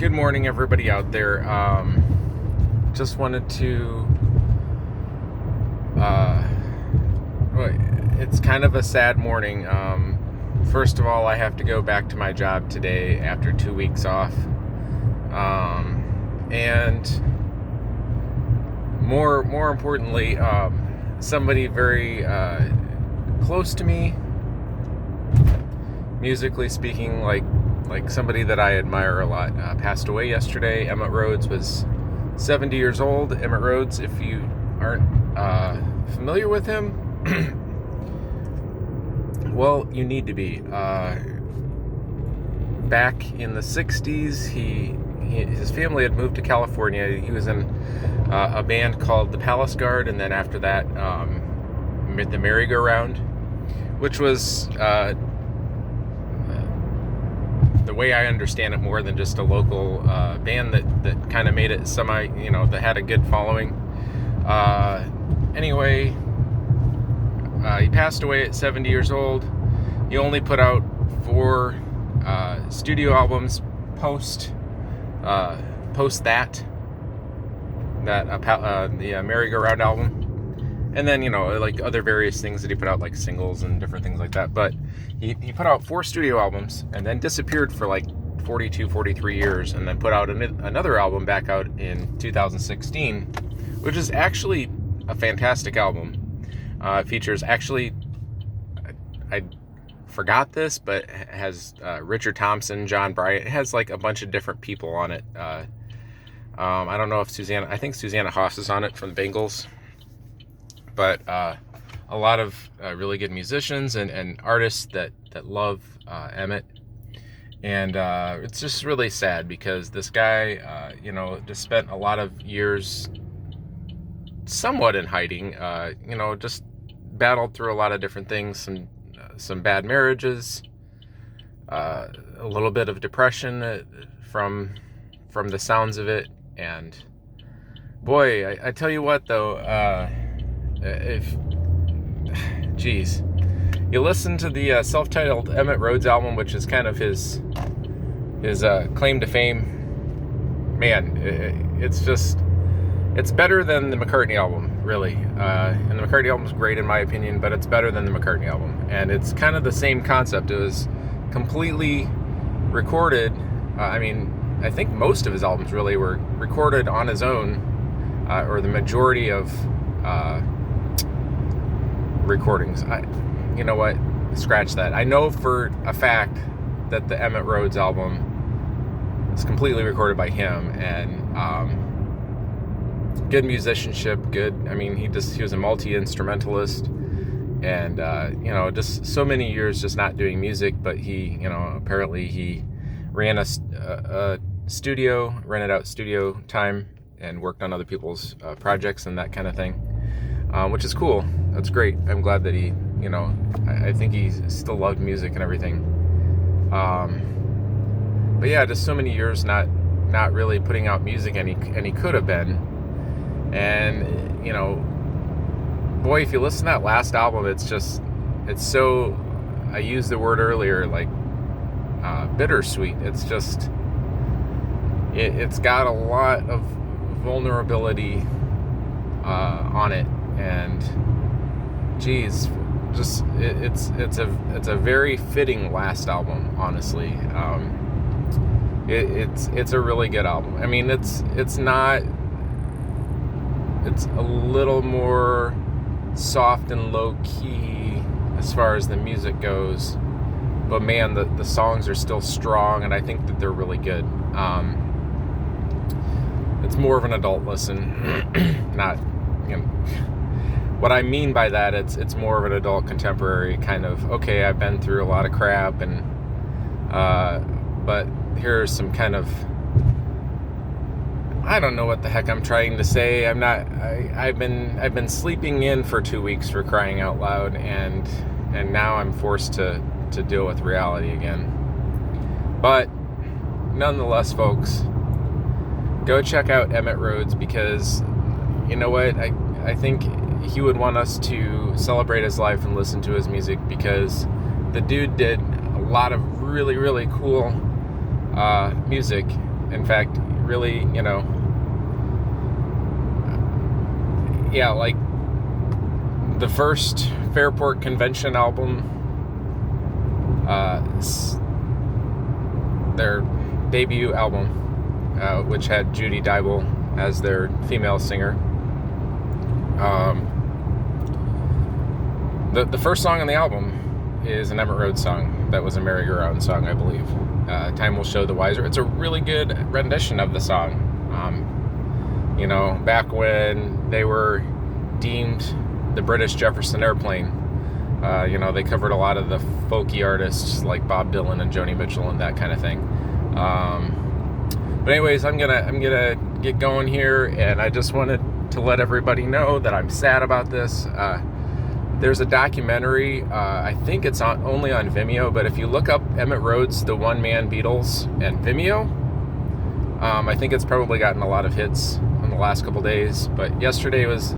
Good morning, everybody out there. Just wanted to, it's kind of a sad morning. First of all, I have to go back to my job today after 2 weeks off. And more importantly, somebody very close to me, musically speaking, like somebody that I admire a lot, passed away yesterday. Emitt Rhodes was 70 years old. Emitt Rhodes, if you aren't familiar with him, well, you need to be. Back in the 60s, his family had moved to California. He was in a band called the Palace Guard, and then after that, the Merry-Go-Round, which was, the way I understand it, more than just a local band that kind of made it that had a good following. Anyway, he passed away at 70 years old. He only put out 4 studio albums post the Merry-Go-Round album. And then, like other various things that he put out, like singles and different things like that. But he put out 4 studio albums and then disappeared for like 42, 43 years, and then put out another album back out in 2016, which is actually a fantastic album. It features, actually, I forgot this, but it has Richard Thompson, John Bryant. It has like a bunch of different people on it. I don't know if I think Susanna Hoffs is on it from the Bengals. But a lot of really good musicians and artists that love Emitt. And it's just really sad because this guy, just spent a lot of years somewhat in hiding, just battled through a lot of different things, some bad marriages, a little bit of depression from the sounds of it. And boy, I tell you what, though, you listen to the self-titled Emitt Rhodes album, which is kind of his claim to fame, man, it's better than the McCartney album, really. And the McCartney album is great in my opinion, but it's better than the McCartney album. And it's kind of the same concept. It was completely recorded. I think most of his albums really were recorded on his own, or the majority of recordings. You know what? Scratch that. I know for a fact that the Emitt Rhodes album is completely recorded by him, and good musicianship, good. He was a multi-instrumentalist, and just so many years just not doing music, but he, apparently he ran a studio, rented out studio time, and worked on other people's projects and that kind of thing, which is cool. That's great. I'm glad that he, I think he still loved music and everything. But yeah, just so many years not really putting out music, and he could have been. And, boy, if you listen to that last album, it's so, I used the word earlier, like, bittersweet. It's just, it's got a lot of vulnerability on it, and geez, just it's a very fitting last album, honestly. It's a really good album. It's a little more soft and low key as far as the music goes, but man, the songs are still strong, and I think that they're really good. It's more of an adult listen, not, what I mean by that, it's more of an adult contemporary kind of, okay, I've been through a lot of crap, and but here's some kind of, I don't know what the heck I'm trying to say. I've been sleeping in for 2 weeks, for crying out loud, and now I'm forced to deal with reality again. But nonetheless, folks, go check out Emitt Rhodes, because you know what? I think he would want us to celebrate his life and listen to his music, because the dude did a lot of really, really cool music, In fact, really, yeah, like the first Fairport Convention album, their debut album, which had Judy Dybel as their female singer. The first song on the album is an Emitt Rhodes song that was a merry-go-round song, I believe. Time Will Show the Wiser. It's a really good rendition of the song. Back when they were deemed the British Jefferson Airplane, they covered a lot of the folky artists like Bob Dylan and Joni Mitchell and that kind of thing. But anyways, I'm gonna get going here, and I just wanted to let everybody know that I'm sad about this. There's a documentary, I think it's only on Vimeo, but if you look up Emitt Rhodes, the One-Man Beatles, and Vimeo, I think it's probably gotten a lot of hits in the last couple days, but yesterday was